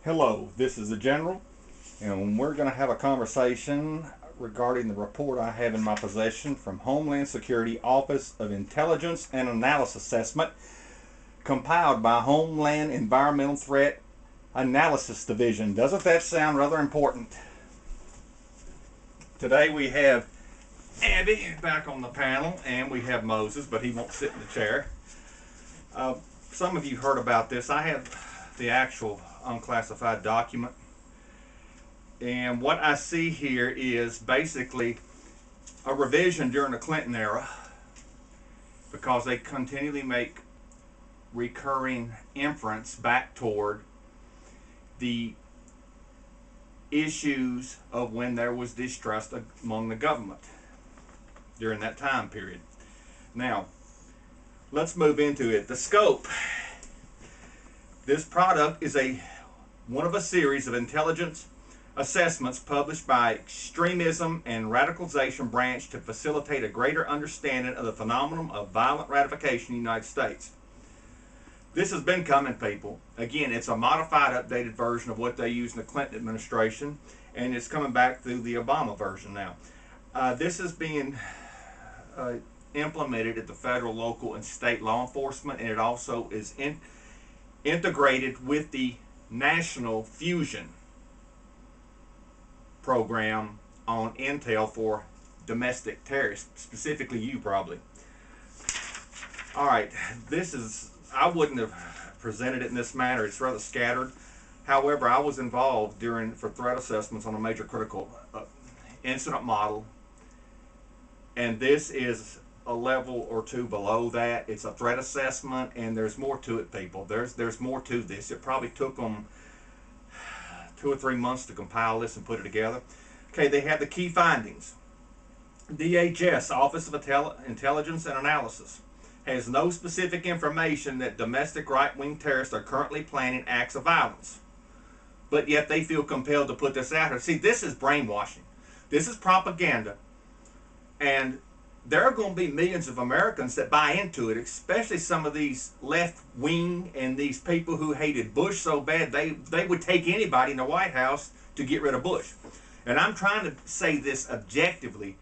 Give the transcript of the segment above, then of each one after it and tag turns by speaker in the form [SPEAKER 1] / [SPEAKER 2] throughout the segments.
[SPEAKER 1] Hello, this is the General, and we're going to have a conversation regarding the report I have in my possession from Homeland Security Office of Intelligence and Analysis Assessment, compiled by Homeland Environmental Threat Analysis Division. Doesn't that sound rather important? Today we have Abby back on the panel, and we have Moses, but he won't sit in the chair. Some of you heard about this. I have the actual unclassified document, and what I see here is basically a revision during the Clinton era, because they continually make recurring inference back toward the issues of when there was distrust among the government during that time period. Now, let's move into it. The scope. This product is one of a series of intelligence assessments published by Extremism and Radicalization Branch to facilitate a greater understanding of the phenomenon of violent ratification in the United States. This has been coming, people. Again, it's a modified, updated version of what they used in the Clinton administration, and it's coming back through the Obama version now. This is being implemented at the federal, local, and state law enforcement, and it also is integrated with the National Fusion program on intel for domestic terrorists, specifically you probably. All right, I wouldn't have presented it in this manner. It's rather scattered. However, I was involved for threat assessments on a major critical incident model, and this is a level or two below that. It's a threat assessment, and there's more to it, people. There's more to this. It probably took them 2 or 3 months to compile this and put it together. Okay, they have the key findings. DHS, Office of Intelligence and Analysis, has no specific information that domestic right-wing terrorists are currently planning acts of violence, but yet they feel compelled to put this out here. See, this is brainwashing. This is propaganda, and there are going to be millions of Americans that buy into it, especially some of these left-wing and these people who hated Bush so bad they would take anybody in the White House to get rid of Bush. And I'm trying to say this objectively.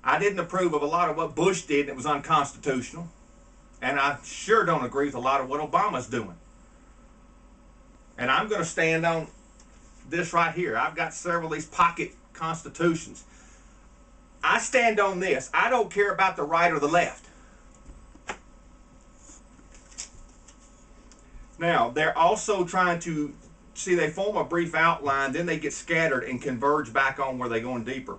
[SPEAKER 1] I didn't approve of a lot of what Bush did, and it was unconstitutional. And I sure don't agree with a lot of what Obama's doing. And I'm going to stand on this right here. I've got several of these pocket constitutions. I stand on this. I don't care about the right or the left. Now, they're also trying to, they form a brief outline, then they get scattered and converge back on where they're going deeper.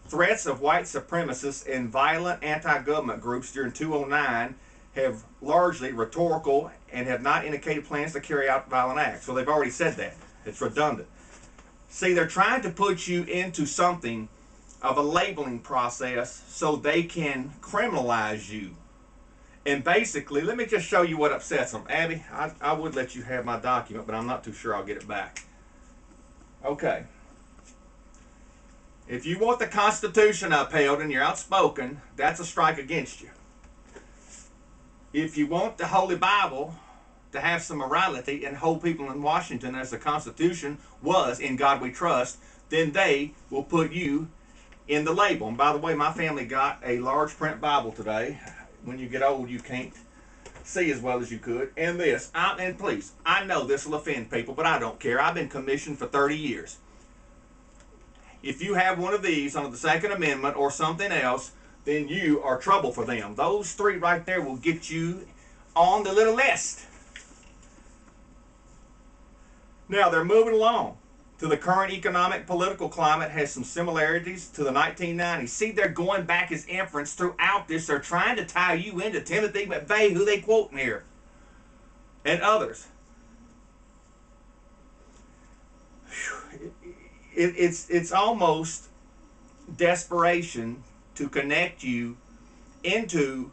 [SPEAKER 1] Threats of white supremacists and violent anti-government groups during 2009 have largely rhetorical and have not indicated plans to carry out violent acts. So they've already said that. It's redundant. See, they're trying to put you into something of a labeling process so they can criminalize you. And basically, let me just show you what upsets them. Abby, I would let you have my document, but I'm not too sure I'll get it back. Okay. If you want the Constitution upheld and you're outspoken, that's a strike against you. If you want the Holy Bible to have some morality and hold people in Washington as the Constitution was, in God we trust, then they will put you in the label. And by the way, my family got a large print Bible today. When you get old, you can't see as well as you could. And this, and please, I know this will offend people, but I don't care. I've been commissioned for 30 years. If you have one of these under the Second Amendment or something else, then you are trouble for them. Those 3 right there will get you on the little list. Now, they're moving along to the current economic political climate has some similarities to the 1990s. See, they're going back as inference throughout this. They're trying to tie you into Timothy McVeigh, who they quoting here, and others. It's almost desperation to connect you into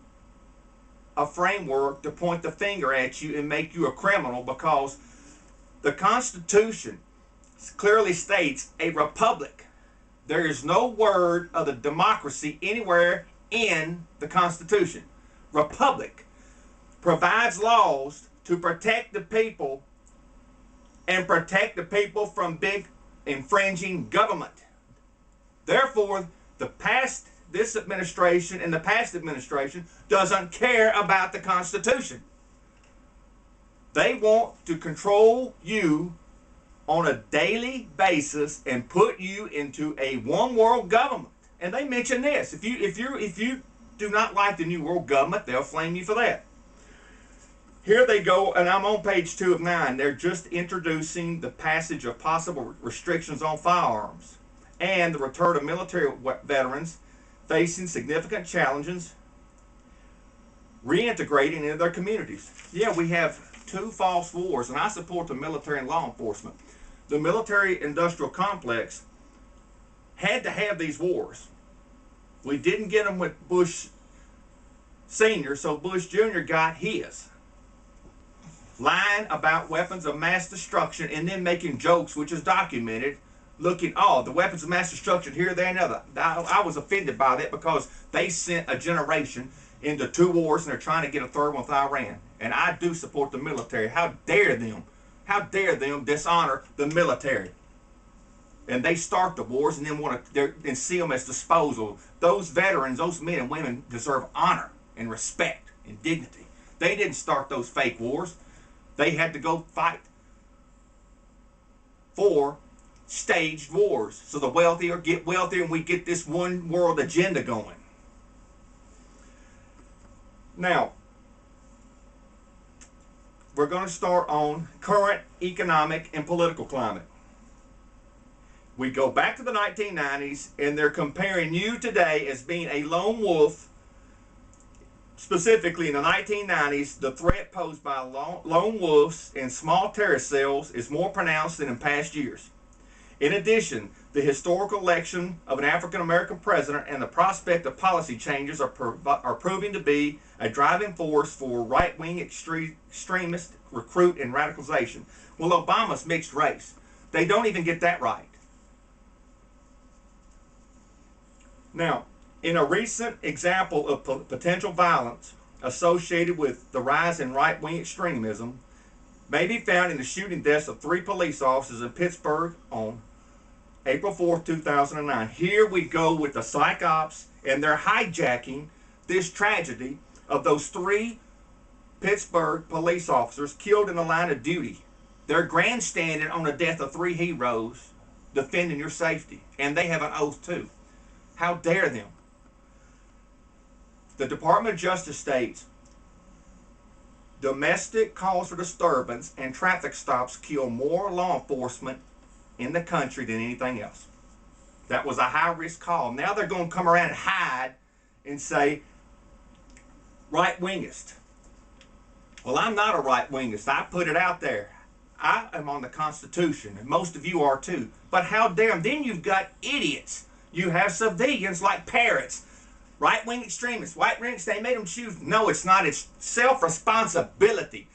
[SPEAKER 1] a framework to point the finger at you and make you a criminal, because the Constitution clearly states a republic. There is no word of the democracy anywhere in the Constitution. Republic provides laws to protect the people and protect the people from big infringing government. Therefore, this administration and the past administration doesn't care about the Constitution. They want to control you on a daily basis and put you into a one world government. And they mention this. If you do not like the New World Government, they'll flame you for that. Here they go, and I'm on page 2 of 9. They're just introducing the passage of possible restrictions on firearms and the return of military veterans facing significant challenges reintegrating into their communities. Yeah, we have 2 false wars, and I support the military and law enforcement. The military-industrial complex had to have these wars. We didn't get them with Bush Sr., so Bush Jr. got his. Lying about weapons of mass destruction and then making jokes, which is documented, looking, oh, the weapons of mass destruction here, there, and other. I was offended by that because they sent a generation into 2 wars and they're trying to get a 3rd one with Iran. And I do support the military. How dare them? How dare them dishonor the military? And they start the wars and then see them as disposal. Those veterans, those men and women deserve honor and respect and dignity. They didn't start those fake wars. They had to go fight for staged wars so the wealthier get wealthier and we get this one world agenda going. Now, we're going to start on current economic and political climate. We go back to the 1990s and they're comparing you today as being a lone wolf. Specifically in the 1990s, the threat posed by lone wolves and small terrorist cells is more pronounced than in past years. In addition, the historical election of an African-American president and the prospect of policy changes are proving to be a driving force for right-wing extremist recruit and radicalization. Well, Obama's mixed race. They don't even get that right. Now, in a recent example of potential violence associated with the rise in right-wing extremism, may be found in the shooting deaths of 3 police officers in Pittsburgh on April 4th, 2009. Here we go with the psych ops, and they're hijacking this tragedy of those 3 Pittsburgh police officers killed in the line of duty. They're grandstanding on the death of 3 heroes defending your safety, and they have an oath too. How dare them? The Department of Justice states, domestic calls for disturbance and traffic stops kill more law enforcement in the country than anything else. That was a high-risk call. Now they're going to come around and hide and say, right-wingist. Well, I'm not a right-wingist. I put it out there. I am on the Constitution, and most of you are too. But how dare them? Then you've got idiots. You have civilians like parrots. Right-wing extremists, white-wing extremists, they made them choose. No, it's not. It's self-responsibility.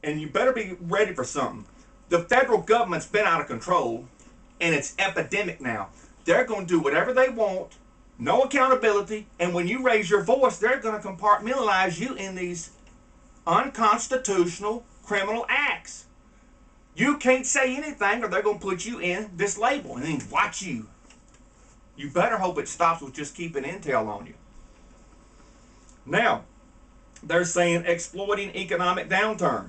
[SPEAKER 1] And you better be ready for something. The federal government's been out of control, and it's epidemic now. They're going to do whatever they want, no accountability, and when you raise your voice, they're going to compartmentalize you in these unconstitutional criminal acts. You can't say anything, or they're going to put you in this label and then watch you. You better hope it stops with just keeping intel on you. Now, they're saying exploiting economic downturn.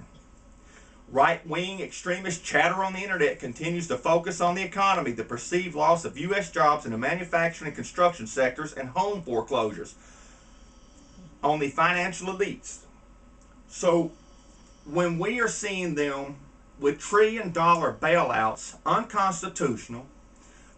[SPEAKER 1] Right-wing extremist chatter on the internet continues to focus on the economy, the perceived loss of U.S. jobs in the manufacturing and construction sectors, and home foreclosures on the financial elites. So, when we are seeing them with trillion-dollar bailouts, unconstitutional,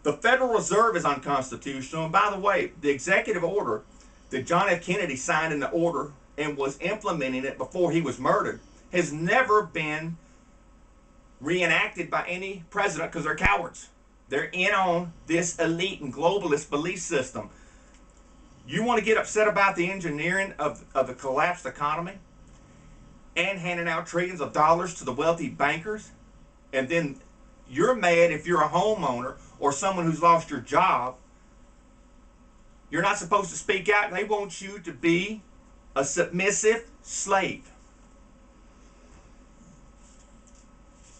[SPEAKER 1] the Federal Reserve is unconstitutional, and by the way, the executive order that John F. Kennedy signed in the order and was implementing it before he was murdered has never been reenacted by any president because they're cowards. They're in on this elite and globalist belief system. You want to get upset about the engineering of the collapsed economy and handing out trillions of dollars to the wealthy bankers, and then you're mad if you're a homeowner or someone who's lost your job. You're not supposed to speak out. They want you to be a submissive slave.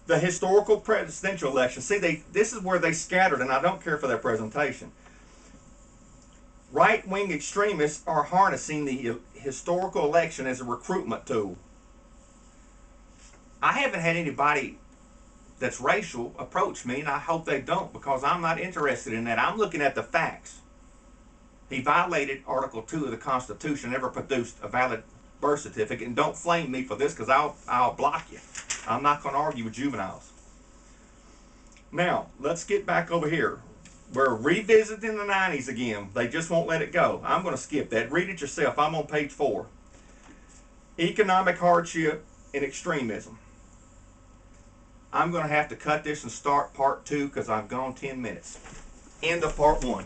[SPEAKER 1] The historical presidential election. See, this is where they scattered, and I don't care for their presentation. Right-wing extremists are harnessing the historical election as a recruitment tool. I haven't had anybody that's racial approach me, and I hope they don't, because I'm not interested in that. I'm looking at the facts. He violated Article 2 of the Constitution, never produced a valid birth certificate, and don't flame me for this, because I'll block you. I'm not going to argue with juveniles. Now, let's get back over here. We're revisiting the 90s again. They just won't let it go. I'm going to skip that. Read it yourself. I'm on page 4. Economic hardship and extremism. I'm going to have to cut this and start part 2 because I've gone 10 minutes. End of part 1.